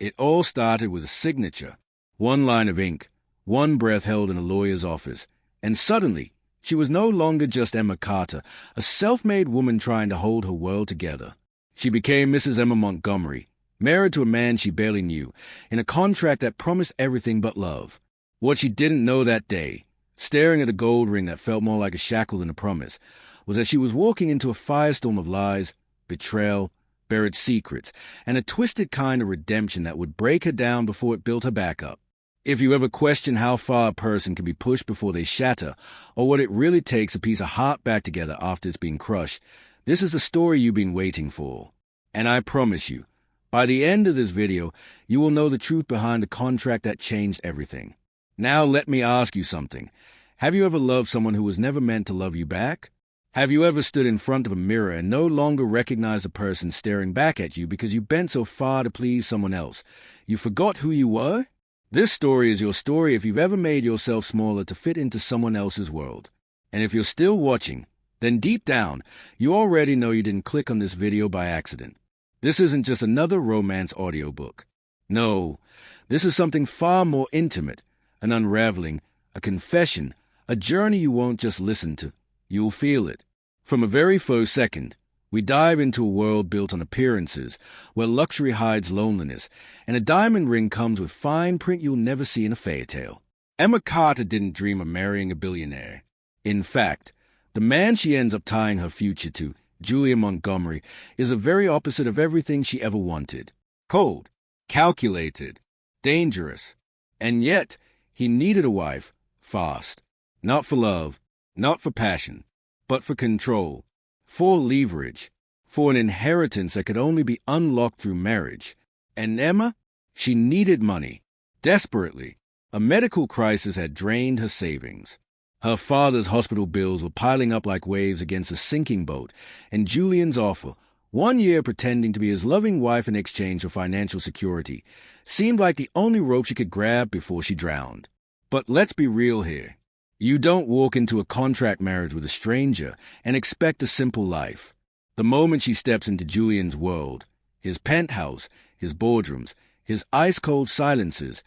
It all started with a signature, one line of ink, one breath held in a lawyer's office, and suddenly she was no longer just Emma Carter, a self-made woman trying to hold her world together. She became Mrs. Emma Montgomery, married to a man she barely knew, in a contract that promised everything but love. What she didn't know that day, staring at a gold ring that felt more like a shackle than a promise, was that she was walking into a firestorm of lies, betrayal, buried secrets, and a twisted kind of redemption that would break her down before it built her back up. If you ever question how far a person can be pushed before they shatter, or what it really takes a piece of heart back together after it's been crushed, this is the story you've been waiting for. And I promise you, by the end of this video, you will know the truth behind the contract that changed everything. Now let me ask you something. Have you ever loved someone who was never meant to love you back? Have you ever stood in front of a mirror and no longer recognized the person staring back at you because you bent so far to please someone else? You forgot who you were? This story is your story if you've ever made yourself smaller to fit into someone else's world. And if you're still watching, then deep down, you already know you didn't click on this video by accident. This isn't just another romance audiobook. No, this is something far more intimate, an unraveling, a confession, a journey you won't just listen to, you'll feel it. From a very first second, we dive into a world built on appearances, where luxury hides loneliness, and a diamond ring comes with fine print you'll never see in a fairy tale. Emma Carter didn't dream of marrying a billionaire. In fact, the man she ends up tying her future to, Julian Montgomery, is the very opposite of everything she ever wanted. Cold, calculated, dangerous. And yet, he needed a wife, fast. Not for love, not for passion, but for control. For leverage, for an inheritance that could only be unlocked through marriage. And Emma? She needed money, desperately. A medical crisis had drained her savings. Her father's hospital bills were piling up like waves against a sinking boat, and Julian's offer, 1 year pretending to be his loving wife in exchange for financial security, seemed like the only rope she could grab before she drowned. But let's be real here. You don't walk into a contract marriage with a stranger and expect a simple life. The moment she steps into Julian's world, his penthouse, his boardrooms, his ice-cold silences,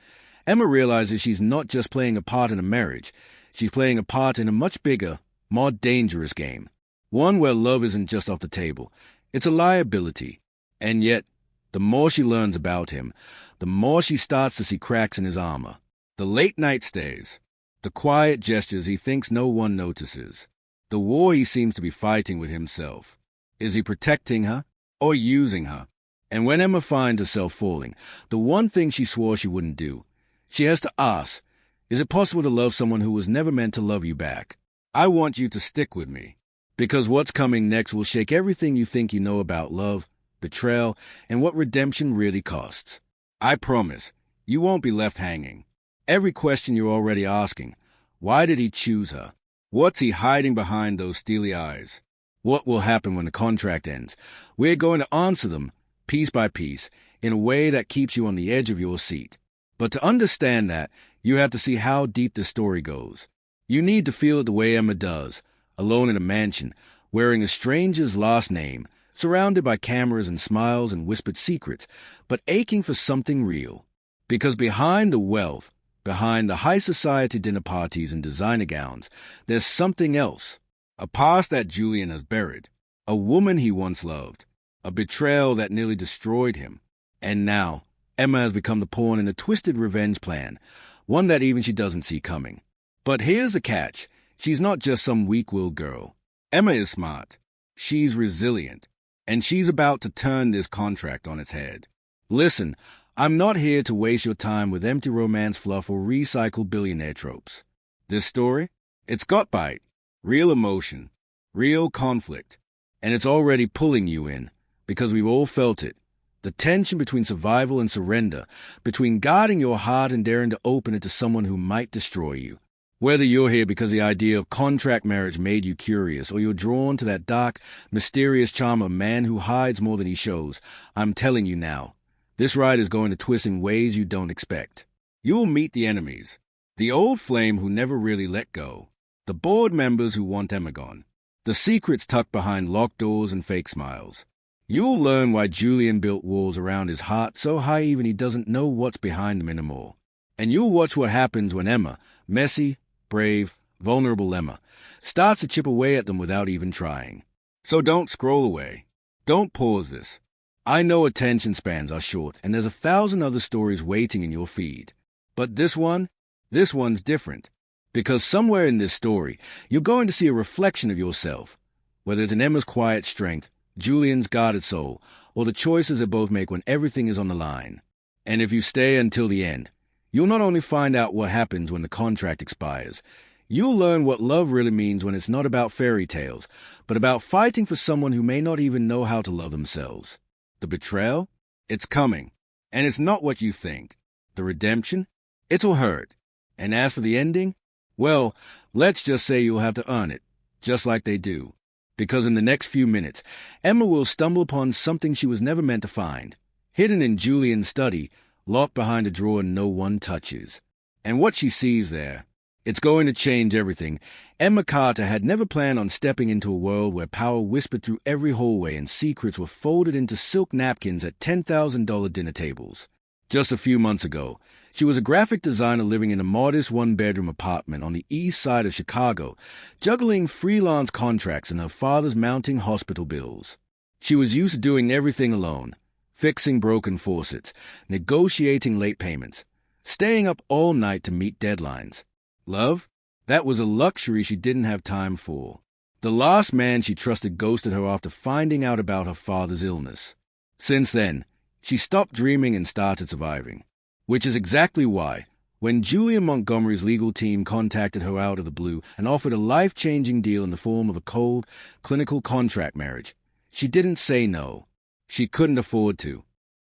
Emma realizes she's not just playing a part in a marriage, she's playing a part in a much bigger, more dangerous game. One where love isn't just off the table, it's a liability. And yet, the more she learns about him, the more she starts to see cracks in his armor. The late-night stays. The quiet gestures he thinks no one notices. The war he seems to be fighting with himself. Is he protecting her or using her? And when Emma finds herself falling, the one thing she swore she wouldn't do, she has to ask, is it possible to love someone who was never meant to love you back? I want you to stick with me, because what's coming next will shake everything you think you know about love, betrayal, and what redemption really costs. I promise, you won't be left hanging. Every question you're already asking, why did he choose her? What's he hiding behind those steely eyes? What will happen when the contract ends? We're going to answer them, piece by piece, in a way that keeps you on the edge of your seat. But to understand that, you have to see how deep this story goes. You need to feel it the way Emma does, alone in a mansion, wearing a stranger's last name, surrounded by cameras and smiles and whispered secrets, but aching for something real. Because behind the wealth, behind the high society dinner parties and designer gowns, there's something else. A past that Julian has buried. A woman he once loved. A betrayal that nearly destroyed him. And now, Emma has become the pawn in a twisted revenge plan, one that even she doesn't see coming. But here's the catch. She's not just some weak-willed girl. Emma is smart. She's resilient. And she's about to turn this contract on its head. Listen, I'm not here to waste your time with empty romance fluff or recycled billionaire tropes. This story? It's got bite, real emotion, real conflict, and it's already pulling you in, because we've all felt it. The tension between survival and surrender, between guarding your heart and daring to open it to someone who might destroy you. Whether you're here because the idea of contract marriage made you curious, or you're drawn to that dark, mysterious charm of a man who hides more than he shows, I'm telling you now, this ride is going to twist in ways you don't expect. You'll meet the enemies, the old flame who never really let go, the board members who want Emma gone, the secrets tucked behind locked doors and fake smiles. You'll learn why Julian built walls around his heart so high even he doesn't know what's behind them anymore. And you'll watch what happens when Emma, messy, brave, vulnerable Emma, starts to chip away at them without even trying. So don't scroll away. Don't pause this. I know attention spans are short, and there's 1,000 other stories waiting in your feed. But this one's different. Because somewhere in this story, you're going to see a reflection of yourself. Whether it's in Emma's quiet strength, Julian's guarded soul, or the choices they both make when everything is on the line. And if you stay until the end, you'll not only find out what happens when the contract expires, you'll learn what love really means when it's not about fairy tales, but about fighting for someone who may not even know how to love themselves. The betrayal? It's coming. And it's not what you think. The redemption? It'll hurt. And as for the ending? Well, let's just say you'll have to earn it, just like they do. Because in the next few minutes, Emma will stumble upon something she was never meant to find, hidden in Julian's study, locked behind a drawer no one touches. And what she sees there, it's going to change everything. Emma Carter had never planned on stepping into a world where power whispered through every hallway and secrets were folded into silk napkins at $10,000 dinner tables. Just a few months ago, she was a graphic designer living in a modest one-bedroom apartment on the east side of Chicago, juggling freelance contracts and her father's mounting hospital bills. She was used to doing everything alone, fixing broken faucets, negotiating late payments, staying up all night to meet deadlines. Love? That was a luxury she didn't have time for. The last man she trusted ghosted her after finding out about her father's illness. Since then, she stopped dreaming and started surviving. Which is exactly why, when Julian Montgomery's legal team contacted her out of the blue and offered a life-changing deal in the form of a cold, clinical contract marriage, she didn't say no. She couldn't afford to.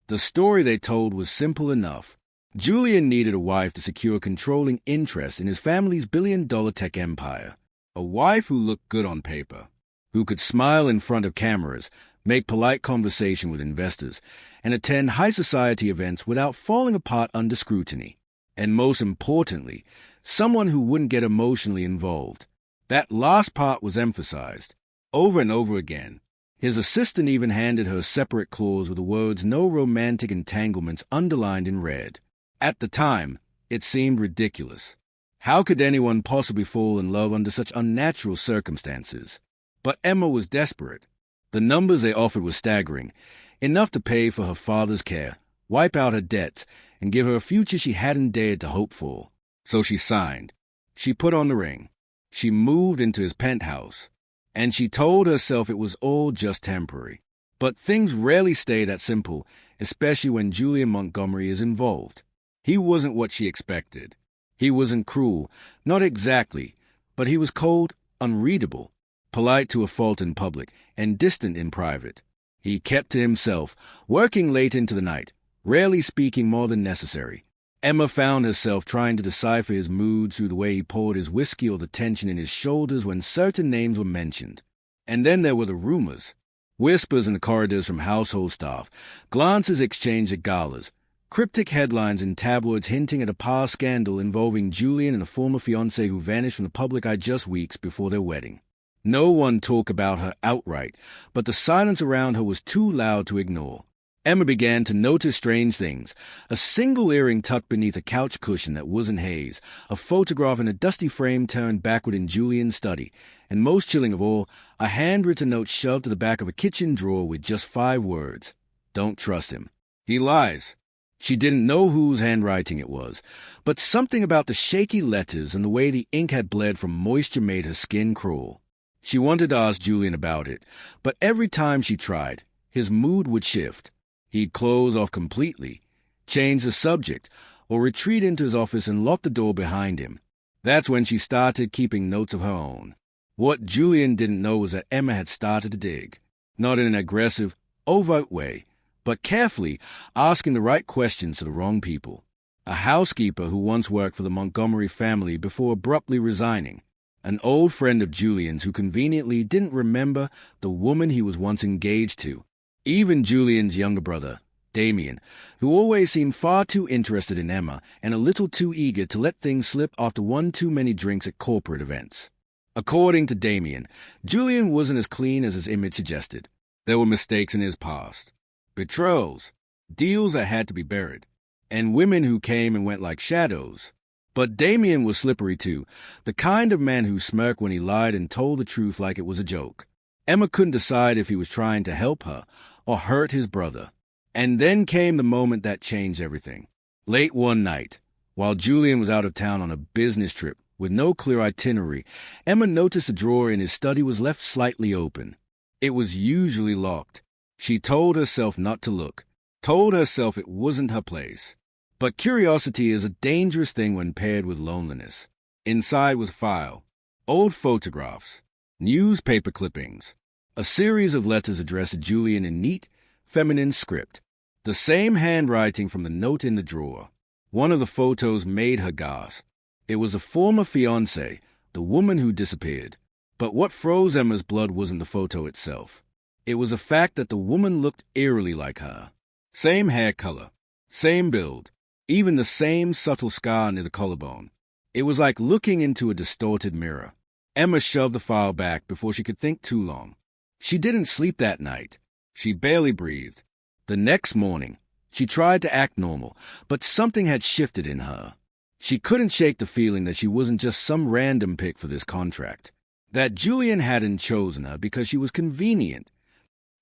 The story they told was simple enough. Julian needed a wife to secure controlling interest in his family's billion-dollar tech empire. A wife who looked good on paper, who could smile in front of cameras, make polite conversation with investors, and attend high society events without falling apart under scrutiny. And most importantly, someone who wouldn't get emotionally involved. That last part was emphasized, over and over again. His assistant even handed her a separate clause with the words "no romantic entanglements" underlined in red. At the time, it seemed ridiculous. How could anyone possibly fall in love under such unnatural circumstances? But Emma was desperate. The numbers they offered were staggering, enough to pay for her father's care, wipe out her debts, and give her a future she hadn't dared to hope for. So she signed. She put on the ring. She moved into his penthouse. And she told herself it was all just temporary. But things rarely stay that simple, especially when Julian Montgomery is involved. He wasn't what she expected. He wasn't cruel, not exactly, but he was cold, unreadable, polite to a fault in public, and distant in private. He kept to himself, working late into the night, rarely speaking more than necessary. Emma found herself trying to decipher his moods through the way he poured his whiskey or the tension in his shoulders when certain names were mentioned. And then there were the rumors. Whispers in the corridors from household staff, glances exchanged at galas, cryptic headlines in tabloids hinting at a past scandal involving Julian and a former fiancé who vanished from the public eye just weeks before their wedding. No one talked about her outright, but the silence around her was too loud to ignore. Emma began to notice strange things. A single earring tucked beneath a couch cushion that wasn't Hayes, a photograph in a dusty frame turned backward in Julian's study, and most chilling of all, a handwritten note shoved to the back of a kitchen drawer with just 5 words. Don't trust him. He lies. She didn't know whose handwriting it was, but something about the shaky letters and the way the ink had bled from moisture made her skin crawl. She wanted to ask Julian about it, but every time she tried, his mood would shift. He'd close off completely, change the subject, or retreat into his office and lock the door behind him. That's when she started keeping notes of her own. What Julian didn't know was that Emma had started to dig, not in an aggressive, overt way, but carefully asking the right questions to the wrong people. A housekeeper who once worked for the Montgomery family before abruptly resigning. An old friend of Julian's who conveniently didn't remember the woman he was once engaged to. Even Julian's younger brother, Damien, who always seemed far too interested in Emma and a little too eager to let things slip after one too many drinks at corporate events. According to Damien, Julian wasn't as clean as his image suggested. There were mistakes in his past, betrayals, deals that had to be buried, and women who came and went like shadows. But Damien was slippery too, the kind of man who smirked when he lied and told the truth like it was a joke. Emma couldn't decide if he was trying to help her or hurt his brother. And then came the moment that changed everything. Late one night, while Julian was out of town on a business trip with no clear itinerary, Emma noticed a drawer in his study was left slightly open. It was usually locked. She told herself not to look, told herself it wasn't her place. But curiosity is a dangerous thing when paired with loneliness. Inside was a file, old photographs, newspaper clippings, a series of letters addressed to Julian in neat, feminine script, the same handwriting from the note in the drawer. One of the photos made her gasp. It was a former fiancée, the woman who disappeared. But what froze Emma's blood wasn't the photo itself. It was the fact that the woman looked eerily like her. Same hair color, same build, even the same subtle scar near the collarbone. It was like looking into a distorted mirror. Emma shoved the file back before she could think too long. She didn't sleep that night. She barely breathed. The next morning, she tried to act normal, but something had shifted in her. She couldn't shake the feeling that she wasn't just some random pick for this contract, that Julian hadn't chosen her because she was convenient.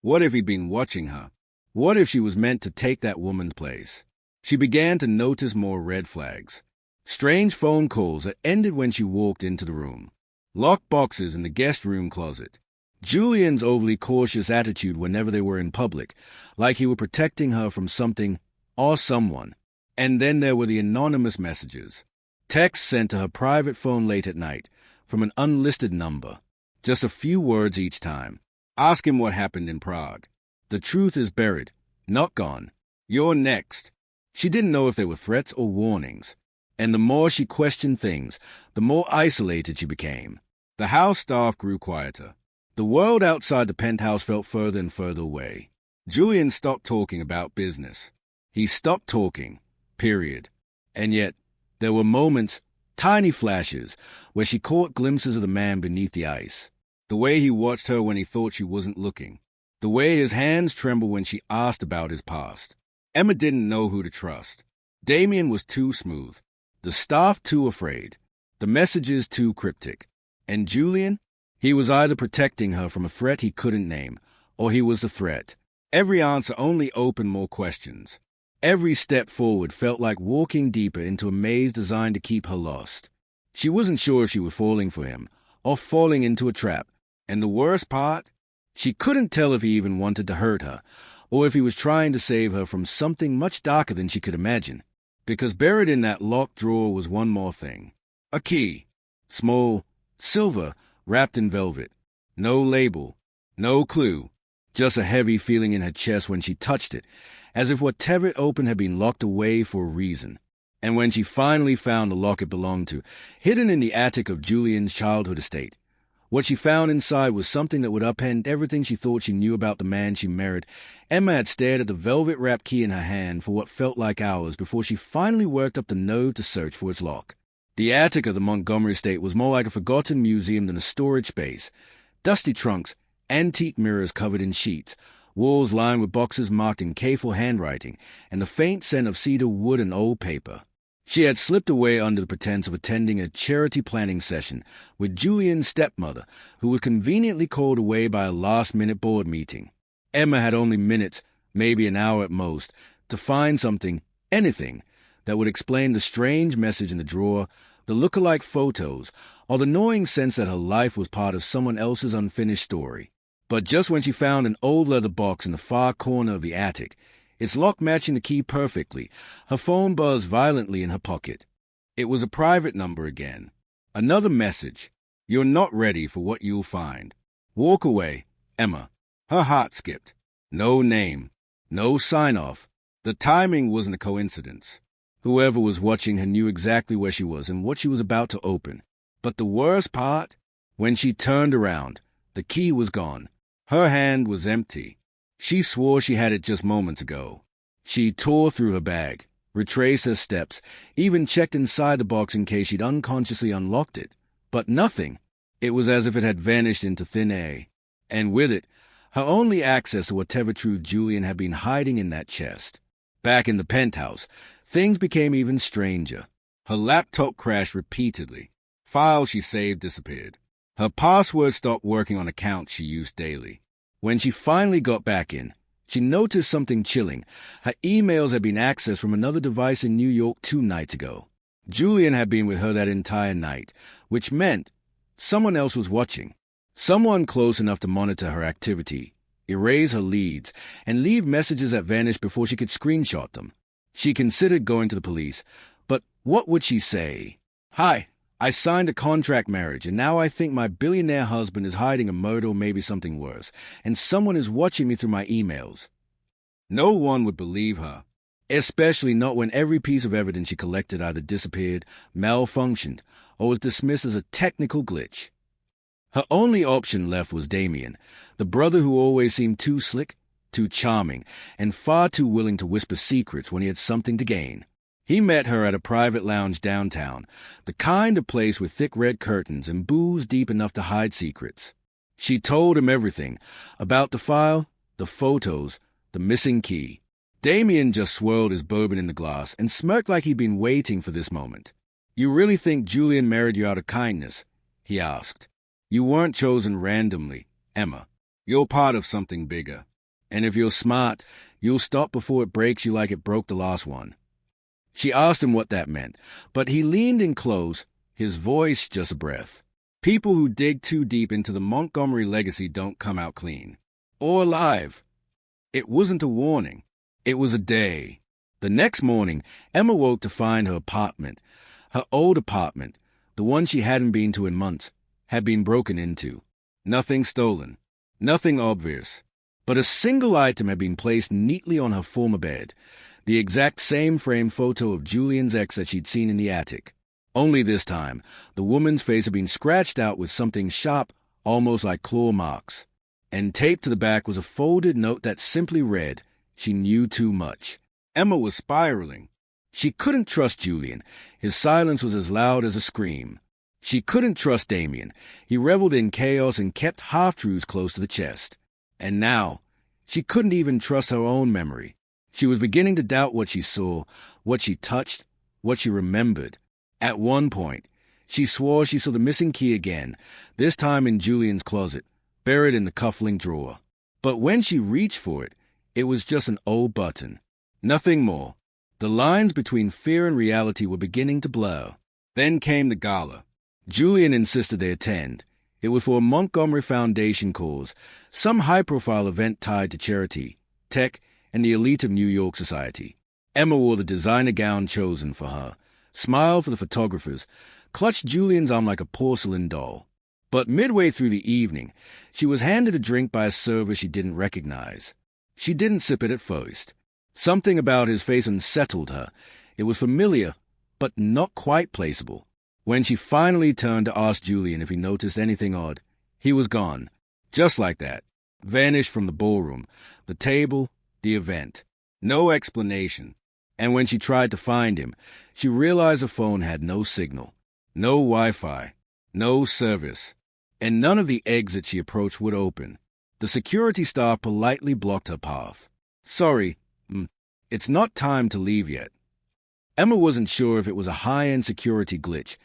What if he'd been watching her? What if she was meant to take that woman's place? She began to notice more red flags. Strange phone calls that ended when she walked into the room. Locked boxes in the guest room closet. Julian's overly cautious attitude whenever they were in public, like he were protecting her from something or someone. And then there were the anonymous messages. Texts sent to her private phone late at night from an unlisted number. Just a few words each time. Ask him what happened in Prague. The truth is buried, not gone. You're next. She didn't know if they were threats or warnings. And the more she questioned things, the more isolated she became. The house staff grew quieter. The world outside the penthouse felt further and further away. Julian stopped talking about business. He stopped talking, period. And yet, there were moments, tiny flashes, where she caught glimpses of the man beneath the ice. The way he watched her when he thought she wasn't looking. The way his hands trembled when she asked about his past. Emma didn't know who to trust. Damien was too smooth. The staff too afraid. The messages too cryptic. And Julian? He was either protecting her from a threat he couldn't name, or he was the threat. Every answer only opened more questions. Every step forward felt like walking deeper into a maze designed to keep her lost. She wasn't sure if she was falling for him, or falling into a trap. And the worst part? She couldn't tell if he even wanted to hurt her, or if he was trying to save her from something much darker than she could imagine. Because buried in that locked drawer was one more thing. A key. Small, silver, wrapped in velvet. No label. No clue. Just a heavy feeling in her chest when she touched it, as if whatever it opened had been locked away for a reason. And when she finally found the lock it belonged to, hidden in the attic of Julian's childhood estate, what she found inside was something that would upend everything she thought she knew about the man she married. Emma had stared at the velvet-wrapped key in her hand for what felt like hours before she finally worked up the nerve to search for its lock. The attic of the Montgomery estate was more like a forgotten museum than a storage space. Dusty trunks, antique mirrors covered in sheets, walls lined with boxes marked in careful handwriting, and the faint scent of cedar wood and old paper. She had slipped away under the pretense of attending a charity planning session with Julian's stepmother, who was conveniently called away by a last-minute board meeting. Emma had only minutes, maybe an hour at most, to find something, anything, that would explain the strange message in the drawer, the look-alike photos, or the gnawing sense that her life was part of someone else's unfinished story. But just when she found an old leather box in the far corner of the attic, its lock matching the key perfectly, her phone buzzed violently in her pocket. It was a private number again. Another message. You're not ready for what you'll find. Walk away, Emma. Her heart skipped. No name. No sign-off. The timing wasn't a coincidence. Whoever was watching her knew exactly where she was and what she was about to open. But the worst part? When she turned around, the key was gone. Her hand was empty. She swore she had it just moments ago. She tore through her bag, retraced her steps, even checked inside the box in case she'd unconsciously unlocked it. But nothing. It was as if it had vanished into thin air. And with it, her only access to whatever truth Julian had been hiding in that chest. Back in the penthouse, things became even stranger. Her laptop crashed repeatedly. Files she saved disappeared. Her password stopped working on accounts she used daily. When she finally got back in, she noticed something chilling. Her emails had been accessed from another device in New York 2 nights ago. Julian had been with her that entire night, which meant someone else was watching. Someone close enough to monitor her activity, erase her leads, and leave messages that vanished before she could screenshot them. She considered going to the police, but what would she say? "Hi, I signed a contract marriage, and now I think my billionaire husband is hiding a murder or maybe something worse, and someone is watching me through my emails." No one would believe her, especially not when every piece of evidence she collected either disappeared, malfunctioned, or was dismissed as a technical glitch. Her only option left was Damien, the brother who always seemed too slick, too charming, and far too willing to whisper secrets when he had something to gain. He met her at a private lounge downtown, the kind of place with thick red curtains and booze deep enough to hide secrets. She told him everything, about the file, the photos, the missing key. Damien just swirled his bourbon in the glass and smirked like he'd been waiting for this moment. "You really think Julian married you out of kindness?" he asked. "You weren't chosen randomly, Emma. You're part of something bigger. And if you're smart, you'll stop before it breaks you like it broke the last one." She asked him what that meant, but he leaned in close, his voice just a breath. People who dig too deep into the Montgomery legacy don't come out clean. Or alive. It wasn't a warning. It was a day. The next morning, Emma woke to find her apartment, her old apartment, the one she hadn't been to in months, had been broken into. Nothing stolen. Nothing obvious. But a single item had been placed neatly on her former bed, the exact same framed photo of Julian's ex that she'd seen in the attic. Only this time, the woman's face had been scratched out with something sharp, almost like claw marks. And taped to the back was a folded note that simply read, "She knew too much." Emma was spiraling. She couldn't trust Julian. His silence was as loud as a scream. She couldn't trust Damien. He reveled in chaos and kept half-truths close to the chest. And now, she couldn't even trust her own memory. She was beginning to doubt what she saw, what she touched, what she remembered. At one point, she swore she saw the missing key again, this time in Julian's closet, buried in the cufflink drawer. But when she reached for it, it was just an old button. Nothing more. The lines between fear and reality were beginning to blur. Then came the gala. Julian insisted they attend. It was for a Montgomery Foundation cause, some high-profile event tied to charity, tech, and the elite of New York society. Emma wore the designer gown chosen for her, smiled for the photographers, clutched Julian's arm like a porcelain doll. But midway through the evening, she was handed a drink by a server she didn't recognize. She didn't sip it at first. Something about his face unsettled her. It was familiar, but not quite placeable. When she finally turned to ask Julian if he noticed anything odd, he was gone. Just like that. Vanished from the ballroom, the table, the event. No explanation. And when she tried to find him, she realized the phone had no signal. No Wi-Fi. No service. And none of the exits she approached would open. The security staff politely blocked her path. "Sorry, it's not time to leave yet." Emma wasn't sure if it was a high-end security glitch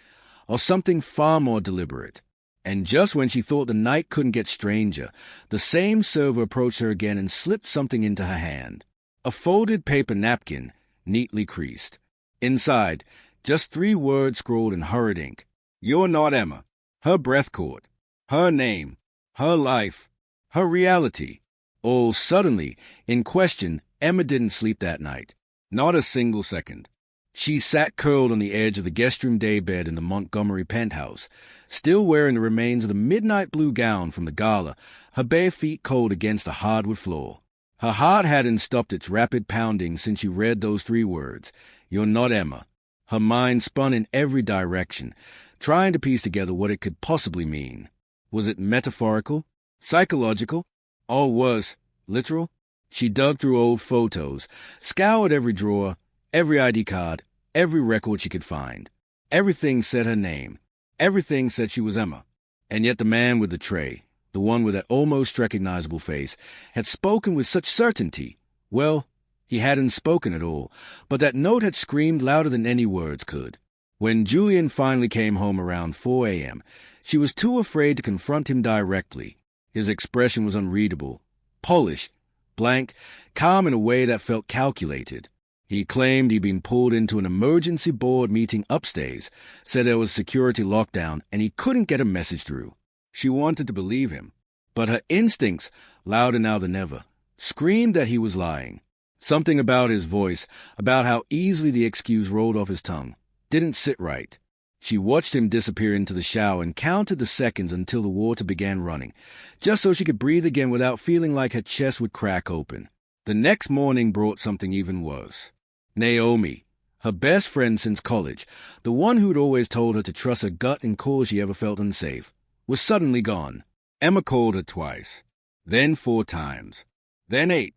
or something far more deliberate. And just when she thought the night couldn't get stranger, the same server approached her again and slipped something into her hand. A folded paper napkin, neatly creased. Inside, just 3 words scrawled in hurried ink. "You're not Emma." Her breath caught. Her name. Her life. Her reality. All suddenly, in question, Emma didn't sleep that night. Not a single second. She sat curled on the edge of the guest room daybed in the Montgomery penthouse, still wearing the remains of the midnight blue gown from the gala, her bare feet cold against the hardwood floor. Her heart hadn't stopped its rapid pounding since she read those 3 words, "You're not Emma." Her mind spun in every direction, trying to piece together what it could possibly mean. Was it metaphorical? Psychological? Or worse, literal? She dug through old photos, scoured every drawer, every ID card, every record she could find. Everything said her name. Everything said she was Emma. And yet the man with the tray, the one with that almost recognizable face, had spoken with such certainty. Well, he hadn't spoken at all, but that note had screamed louder than any words could. When Julian finally came home around 4 a.m., she was too afraid to confront him directly. His expression was unreadable, polished, blank, calm in a way that felt calculated. He claimed he'd been pulled into an emergency board meeting upstairs, said there was security lockdown, and he couldn't get a message through. She wanted to believe him, but her instincts, louder now than ever, screamed that he was lying. Something about his voice, about how easily the excuse rolled off his tongue, didn't sit right. She watched him disappear into the shower and counted the seconds until the water began running, just so she could breathe again without feeling like her chest would crack open. The next morning brought something even worse. Naomi, her best friend since college, the one who'd always told her to trust her gut in calls she ever felt unsafe, was suddenly gone. Emma called her twice, then 4 times, then 8.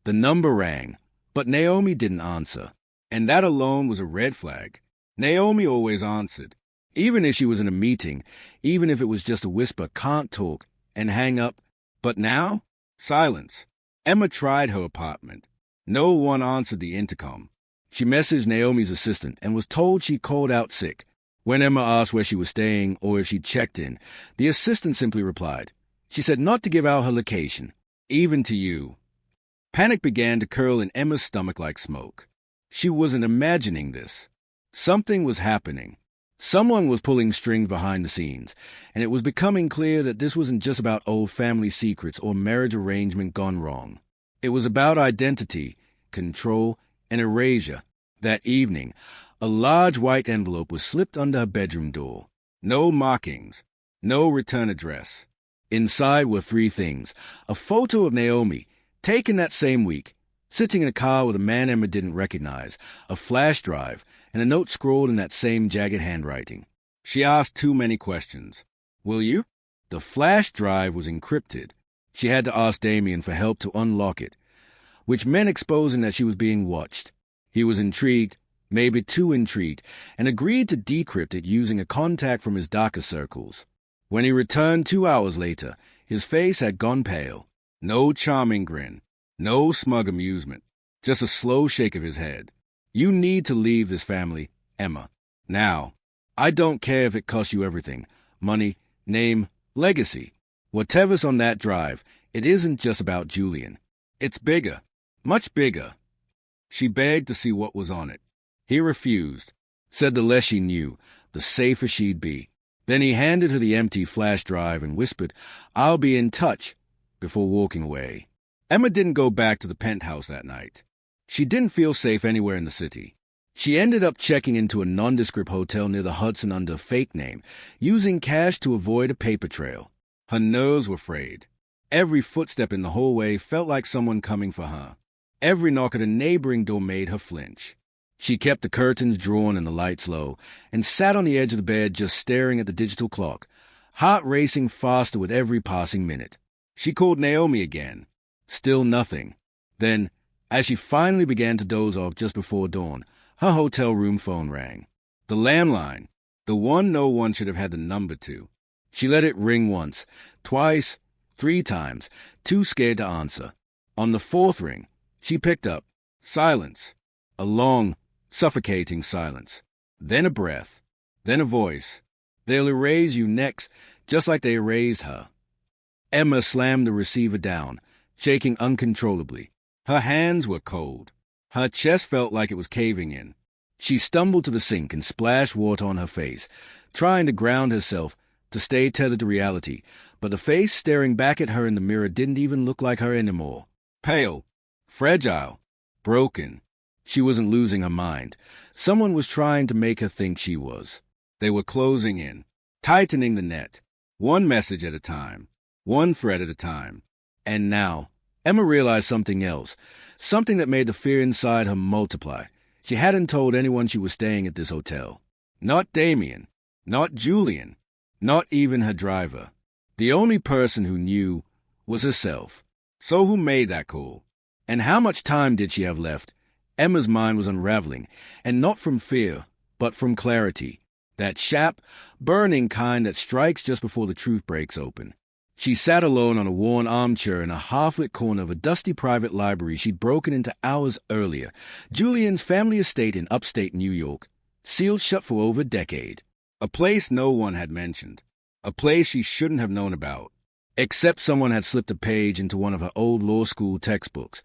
The number rang, but Naomi didn't answer, and that alone was a red flag. Naomi always answered, even if she was in a meeting, even if it was just a whisper, "Can't talk," and hang up. But now, silence. Emma tried her apartment. No one answered the intercom. She messaged Naomi's assistant and was told she called out sick. When Emma asked where she was staying or if she'd checked in, the assistant simply replied, "She said not to give out her location, even to you." Panic began to curl in Emma's stomach like smoke. She wasn't imagining this. Something was happening. Someone was pulling strings behind the scenes, and it was becoming clear that this wasn't just about old family secrets or marriage arrangement gone wrong. It was about identity, control, and erasure. That evening, a large white envelope was slipped under her bedroom door. No markings, no return address. Inside were 3 things: a photo of Naomi, taken that same week, sitting in a car with a man Emma didn't recognize, a flash drive, and a note scrawled in that same jagged handwriting. She asked too many questions. "Will you?" The flash drive was encrypted. She had to ask Damien for help to unlock it, which meant exposing that she was being watched. He was intrigued, maybe too intrigued, and agreed to decrypt it using a contact from his darker circles. When he returned 2 hours later, his face had gone pale. No charming grin, no smug amusement, just a slow shake of his head. "You need to leave this family, Emma. Now. I don't care if it costs you everything. Money, name, legacy. Whatever's on that drive, it isn't just about Julian. It's bigger, much bigger." She begged to see what was on it. He refused, said the less she knew, the safer she'd be. Then he handed her the empty flash drive and whispered, "I'll be in touch," before walking away. Emma didn't go back to the penthouse that night. She didn't feel safe anywhere in the city. She ended up checking into a nondescript hotel near the Hudson under a fake name, using cash to avoid a paper trail. Her nerves were frayed. Every footstep in the hallway felt like someone coming for her. Every knock at a neighboring door made her flinch. She kept the curtains drawn and the lights low, and sat on the edge of the bed just staring at the digital clock, heart racing faster with every passing minute. She called Naomi again. Still nothing. Then, as she finally began to doze off just before dawn, her hotel room phone rang. The landline, the one no one should have had the number to. She let it ring once, twice, 3 times, too scared to answer. On the 4th ring, she picked up. Silence. A long, suffocating silence. Then a breath. Then a voice. "They'll erase you next, just like they erased her." Emma slammed the receiver down, shaking uncontrollably. Her hands were cold. Her chest felt like it was caving in. She stumbled to the sink and splashed water on her face, trying to ground herself, to stay tethered to reality, but the face staring back at her in the mirror didn't even look like her anymore. Pale, fragile, broken. She wasn't losing her mind. Someone was trying to make her think she was. They were closing in, tightening the net, one message at a time, one thread at a time. And now, Emma realized something else, something that made the fear inside her multiply. She hadn't told anyone she was staying at this hotel. Not Damien, not Julian, not even her driver. The only person who knew was herself. So who made that call? And how much time did she have left? Emma's mind was unraveling, and not from fear, but from clarity. That sharp, burning kind that strikes just before the truth breaks open. She sat alone on a worn armchair in a half-lit corner of a dusty private library she'd broken into hours earlier, Julian's family estate in upstate New York, sealed shut for over a decade. A place no one had mentioned. A place she shouldn't have known about. Except someone had slipped a page into one of her old law school textbooks,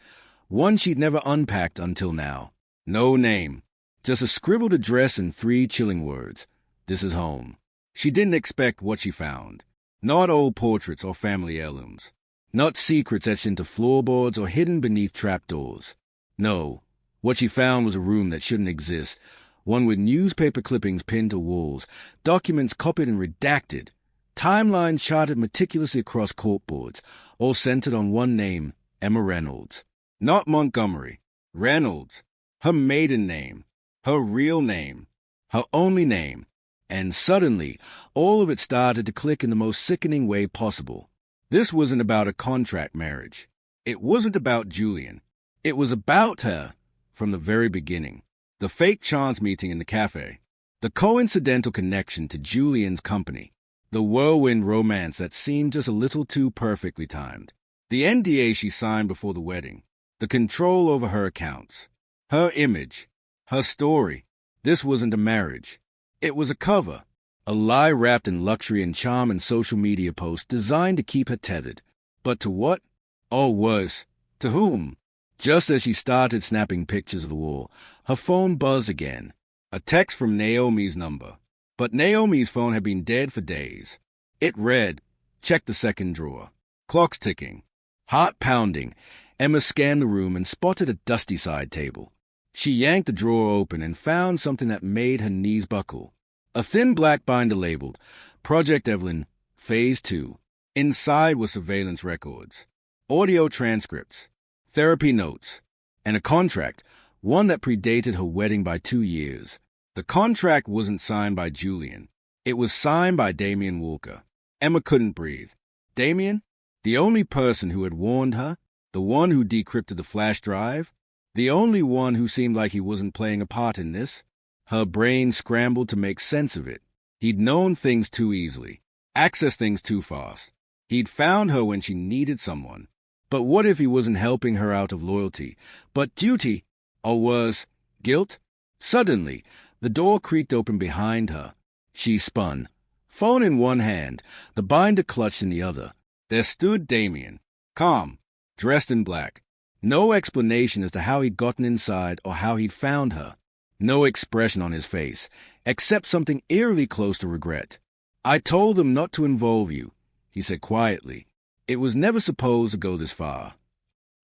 one she'd never unpacked until now. No name. Just a scribbled address and 3 chilling words. This is home. She didn't expect what she found. Not old portraits or family heirlooms. Not secrets etched into floorboards or hidden beneath trapdoors. No, what she found was a room that shouldn't exist, one with newspaper clippings pinned to walls, documents copied and redacted, timelines charted meticulously across corkboards, all centered on one name, Emma Reynolds. Not Montgomery. Reynolds. Her maiden name. Her real name. Her only name. And suddenly, all of it started to click in the most sickening way possible. This wasn't about a contract marriage. It wasn't about Julian. It was about her from the very beginning. The fake chance meeting in the cafe. The coincidental connection to Julian's company. The whirlwind romance that seemed just a little too perfectly timed. The NDA she signed before the wedding. The control over her accounts. Her image. Her story. This wasn't a marriage. It was a cover, a lie wrapped in luxury and charm and social media posts designed to keep her tethered. But to what? Or worse, to whom? Just as she started snapping pictures of the wall, her phone buzzed again. A text from Naomi's number. But Naomi's phone had been dead for days. It read, check the second drawer. Clock's ticking. Heart pounding, Emma scanned the room and spotted a dusty side table. She yanked the drawer open and found something that made her knees buckle. A thin black binder labeled, Project Evelyn, Phase 2. Inside were surveillance records, audio transcripts, therapy notes, and a contract, one that predated her wedding by 2 years. The contract wasn't signed by Julian. It was signed by Damian Walker. Emma couldn't breathe. Damian? The only person who had warned her? The one who decrypted the flash drive? The only one who seemed like he wasn't playing a part in this? Her brain scrambled to make sense of it. He'd known things too easily, accessed things too fast. He'd found her when she needed someone. But what if he wasn't helping her out of loyalty, but duty, or worse, guilt? Suddenly, the door creaked open behind her. She spun. Phone in one hand, the binder clutched in the other. There stood Damian, calm, dressed in black. No explanation as to how he'd gotten inside or how he'd found her. No expression on his face, except something eerily close to regret. I told them not to involve you, he said quietly. It was never supposed to go this far.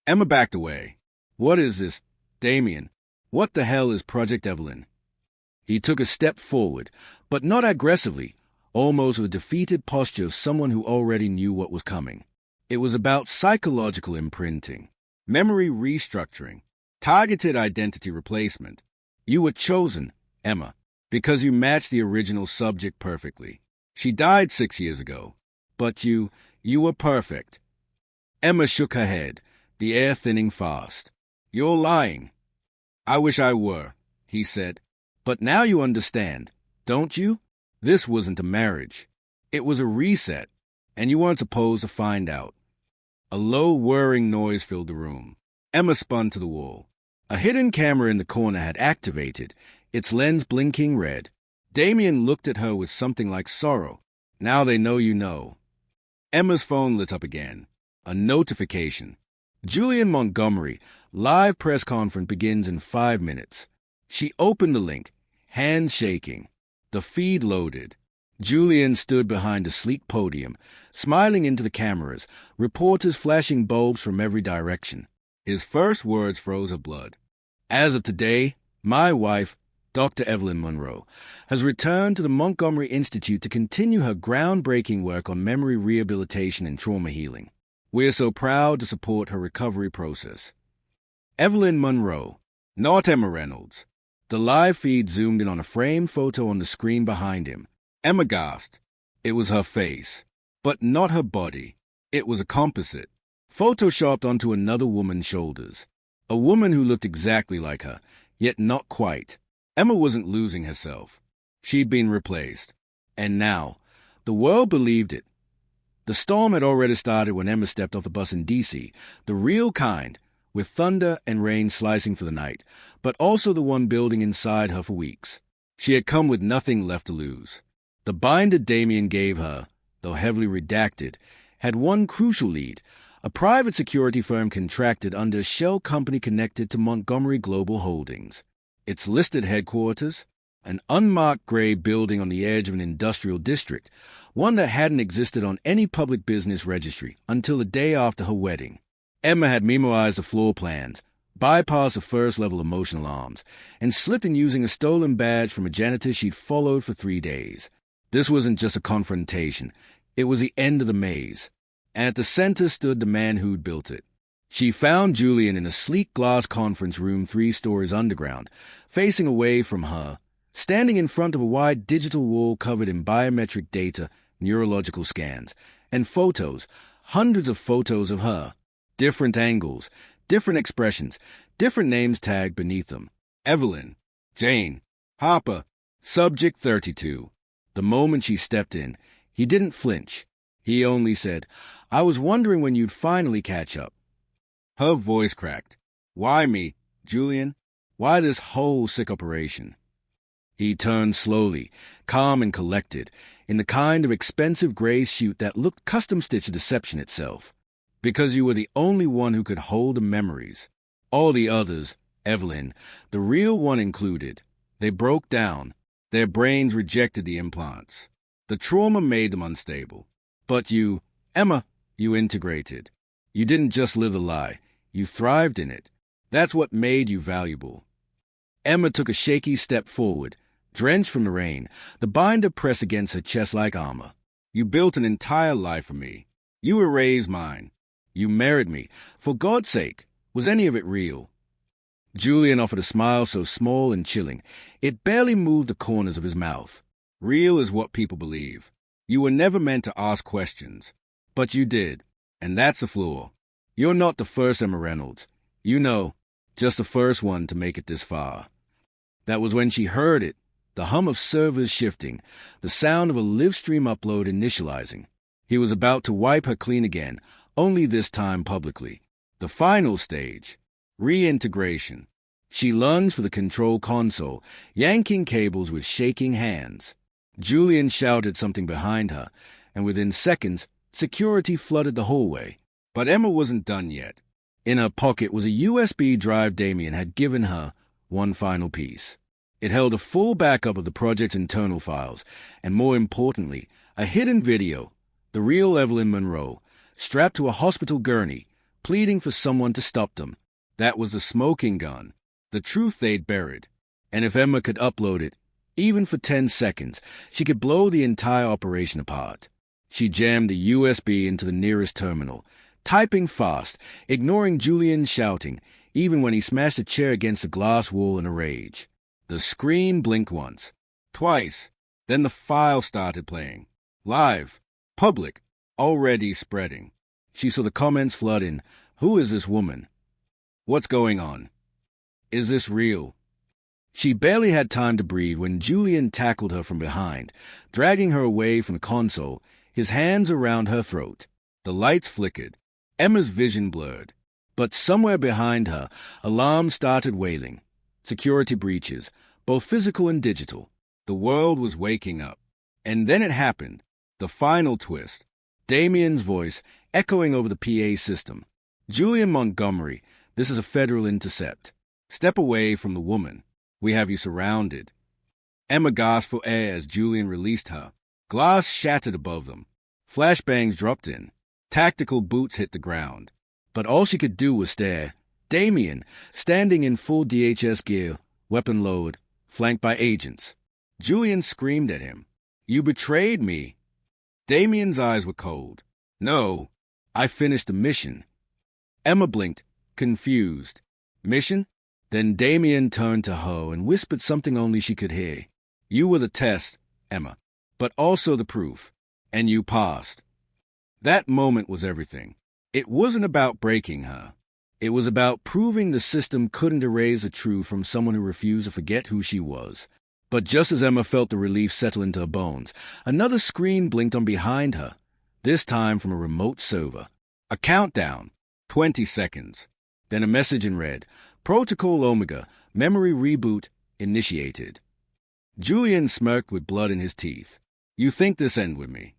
Emma backed away. What is this, Damian? What the hell is Project Evelyn? He took a step forward, but not aggressively, almost with a defeated posture of someone who already knew what was coming. It was about psychological imprinting. Memory restructuring, targeted identity replacement. You were chosen, Emma, because you matched the original subject perfectly. She died 6 years ago, but you were perfect. Emma shook her head, the air thinning fast. You're lying. I wish I were, he said. But now you understand, don't you? This wasn't a marriage. It was a reset, and you weren't supposed to find out. A low, whirring noise filled the room. Emma spun to the wall. A hidden camera in the corner had activated, its lens blinking red. Damian looked at her with something like sorrow. Now they know you know. Emma's phone lit up again. A notification. Julian Montgomery, live press conference begins in 5 minutes. She opened the link, hands shaking. The feed loaded. Julian stood behind a sleek podium, smiling into the cameras, reporters flashing bulbs from every direction. His first words froze her blood. As of today, my wife, Dr. Evelyn Monroe, has returned to the Montgomery Institute to continue her groundbreaking work on memory rehabilitation and trauma healing. We are so proud to support her recovery process. Evelyn Monroe, not Emma Reynolds. The live feed zoomed in on a framed photo on the screen behind him. Emma gasped. It was her face, but not her body. It was a composite, photoshopped onto another woman's shoulders. A woman who looked exactly like her, yet not quite. Emma wasn't losing herself. She'd been replaced. And now, the world believed it. The storm had already started when Emma stepped off the bus in D.C., the real kind, with thunder and rain slicing for the night, but also the one building inside her for weeks. She had come with nothing left to lose. The binder Damien gave her, though heavily redacted, had one crucial lead: a private security firm contracted under a shell company connected to Montgomery Global Holdings. Its listed headquarters, an unmarked gray building on the edge of an industrial district, one that hadn't existed on any public business registry until the day after her wedding. Emma had memorized the floor plans, bypassed the first-level emotion alarms, and slipped in using a stolen badge from a janitor she'd followed for 3 days. This wasn't just a confrontation. It was the end of the maze. And at the center stood the man who'd built it. She found Julian in a sleek glass conference room 3 stories underground, facing away from her, standing in front of a wide digital wall covered in biometric data, neurological scans, and photos, hundreds of photos of her. Different angles, different expressions, different names tagged beneath them. Evelyn, Jane, Harper, Subject 32. The moment she stepped in, he didn't flinch. He only said, "I was wondering when you'd finally catch up." Her voice cracked. "Why me, Julian? Why this whole sick operation?" He turned slowly, calm and collected, in the kind of expensive gray suit that looked custom-stitched to deception itself. "Because you were the only one who could hold the memories. All the others, Evelyn, the real one included, they broke down. Their brains rejected the implants. The trauma made them unstable. But you, Emma, you integrated. You didn't just live the lie. You thrived in it. That's what made you valuable." Emma took a shaky step forward, drenched from the rain, the binder pressed against her chest like armor. "You built an entire life for me. You erased mine. You married me. For God's sake, was any of it real?" Julian offered a smile so small and chilling, it barely moved the corners of his mouth. "Real is what people believe. You were never meant to ask questions. But you did, and that's a flaw. You're not the first Emma Reynolds. You know, just the first one to make it this far." That was when she heard it, the hum of servers shifting, the sound of a live stream upload initializing. He was about to wipe her clean again, only this time publicly. The final stage, reintegration. She lunged for the control console, yanking cables with shaking hands. Julian shouted something behind her, and within seconds, security flooded the hallway. But Emma wasn't done yet. In her pocket was a USB drive Damien had given her, one final piece. It held a full backup of the project's internal files, and more importantly, a hidden video, the real Evelyn Monroe, strapped to a hospital gurney, pleading for someone to stop them. That was the smoking gun, the truth they'd buried. And if Emma could upload it, even for 10 seconds, she could blow the entire operation apart. She jammed the USB into the nearest terminal, typing fast, ignoring Julian's shouting, even when he smashed a chair against the glass wall in a rage. The screen blinked once, twice, then the file started playing. Live, public, already spreading. She saw the comments flood in. Who is this woman? What's going on? Is this real? She barely had time to breathe when Julian tackled her from behind, dragging her away from the console, his hands around her throat. The lights flickered. Emma's vision blurred. But somewhere behind her, alarms started wailing. Security breaches, both physical and digital. The world was waking up. And then it happened. The final twist. Damien's voice echoing over the PA system. "Julian Montgomery, this is a federal intercept. Step away from the woman. We have you surrounded." Emma gasped for air as Julian released her. Glass shattered above them. Flashbangs dropped in. Tactical boots hit the ground. But all she could do was stare. Damien, standing in full DHS gear, weapon lowered, flanked by agents. Julian screamed at him. "You betrayed me." Damien's eyes were cold. "No, I finished the mission." Emma blinked, confused. "Mission?" Then Damien turned to her and whispered something only she could hear. "You were the test, Emma, but also the proof, and you passed." That moment was everything. It wasn't about breaking her. It was about proving the system couldn't erase the truth from someone who refused to forget who she was. But just as Emma felt the relief settle into her bones, another screen blinked on behind her. this time from a remote server. A countdown, 20 seconds. Then a message in red, Protocol Omega, memory reboot initiated. Julian smirked with blood in his teeth. You think this end with me?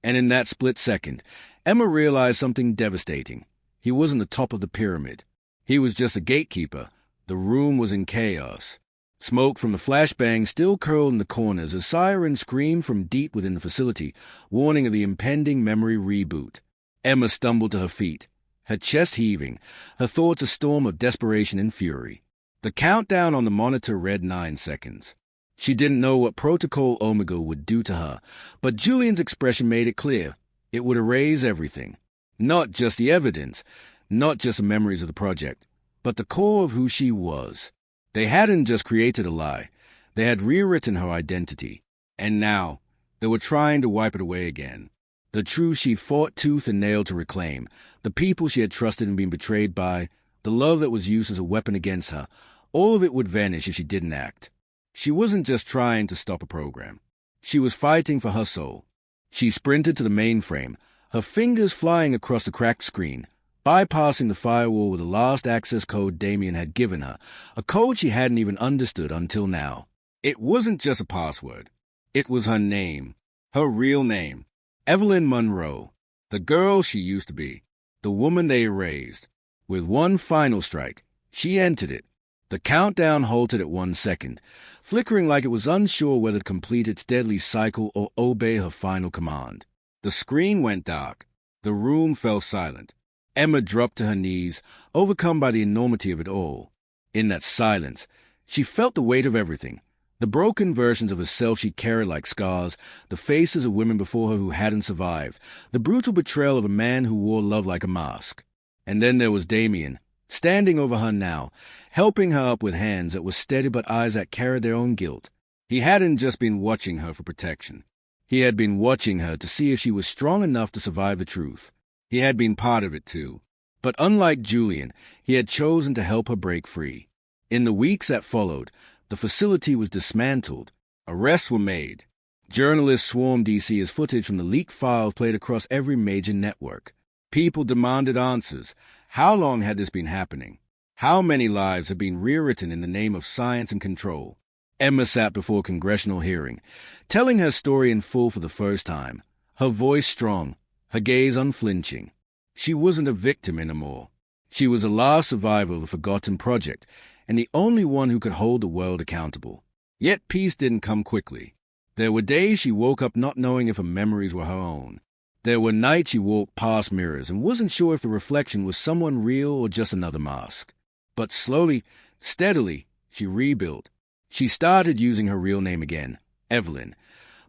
And in that split second, Emma realized something devastating. He wasn't the top of the pyramid. He was just a gatekeeper. The room was in chaos. Smoke from the flashbang still curled in the corners as sirens screamed from deep within the facility, warning of the impending memory reboot. Emma stumbled to her feet, her chest heaving, her thoughts a storm of desperation and fury. The countdown on the monitor read 9 seconds. She didn't know what Protocol Omega would do to her, but Julian's expression made it clear. It would erase everything. Not just the evidence, not just the memories of the project, but the core of who she was. They hadn't just created a lie. They had rewritten her identity. And now, they were trying to wipe it away again. The truth she fought tooth and nail to reclaim, the people she had trusted and been betrayed by, the love that was used as a weapon against her, all of it would vanish if she didn't act. She wasn't just trying to stop a program. She was fighting for her soul. She sprinted to the mainframe, her fingers flying across the cracked screen, bypassing the firewall with the last access code Damien had given her, a code she hadn't even understood until now. It wasn't just a password. It was her name, her real name, Evelyn Monroe, the girl she used to be, the woman they erased. With one final strike, she entered it. The countdown halted at 1 second, flickering like it was unsure whether to complete its deadly cycle or obey her final command. The screen went dark. The room fell silent. Emma dropped to her knees, overcome by the enormity of it all. In that silence, she felt the weight of everything. The broken versions of herself she carried like scars, the faces of women before her who hadn't survived, the brutal betrayal of a man who wore love like a mask. And then there was Damien, standing over her now, helping her up with hands that were steady but eyes that carried their own guilt. He hadn't just been watching her for protection. He had been watching her to see if she was strong enough to survive the truth. He had been part of it too. But unlike Julian, he had chosen to help her break free. In the weeks that followed, the facility was dismantled. Arrests were made. Journalists swarmed D.C. as footage from the leaked files played across every major network. People demanded answers. How long had this been happening? How many lives had been rewritten in the name of science and control? Emma sat before a congressional hearing, telling her story in full for the first time, her voice strong, her gaze unflinching. She wasn't a victim anymore. She was the last survivor of a forgotten project, and the only one who could hold the world accountable. Yet peace didn't come quickly. There were days she woke up not knowing if her memories were her own. There were nights she walked past mirrors and wasn't sure if the reflection was someone real or just another mask. But slowly, steadily, she rebuilt. She started using her real name again, Evelyn,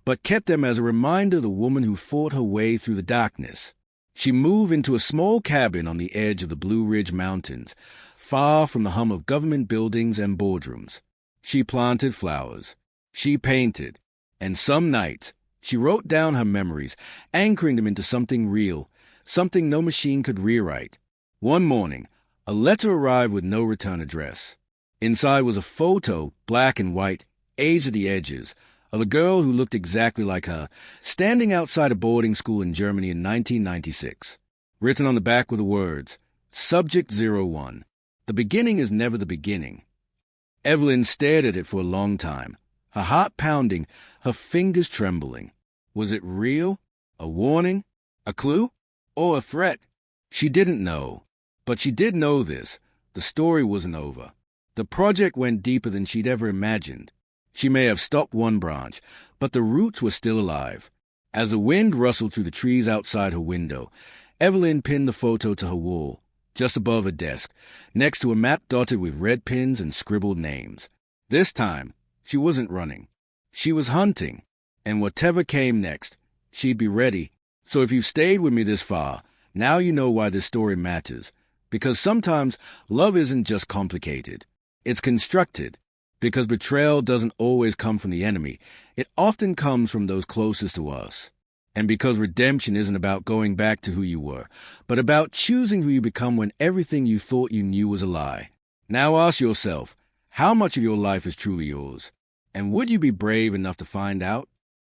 but kept them as a reminder of the woman who fought her way through the darkness. She moved into a small cabin on the edge of the Blue Ridge Mountains, far from the hum of government buildings and boardrooms. She planted flowers. She painted. And some nights, she wrote down her memories, anchoring them into something real, something no machine could rewrite. One morning, a letter arrived with no return address. Inside was a photo, black and white, aged at the edges, of a girl who looked exactly like her, standing outside a boarding school in Germany in 1996. Written on the back were the words, Subject 01. The beginning is never the beginning. Evelyn stared at it for a long time, her heart pounding, her fingers trembling. Was it real? A warning? A clue? Or a threat? She didn't know. But she did know this. The story wasn't over. The project went deeper than she'd ever imagined. She may have stopped one branch, but the roots were still alive. As the wind rustled through the trees outside her window, Evelyn pinned the photo to her wall, just above her desk, next to a map dotted with red pins and scribbled names. This time, she wasn't running. She was hunting, and whatever came next, she'd be ready. So if you've stayed with me this far, now you know why this story matters. Because sometimes love isn't just complicated. It's constructed. Because betrayal doesn't always come from the enemy. It often comes from those closest to us. And because redemption isn't about going back to who you were, but about choosing who you become when everything you thought you knew was a lie. Now ask yourself, how much of your life is truly yours? And would you be brave enough to find out?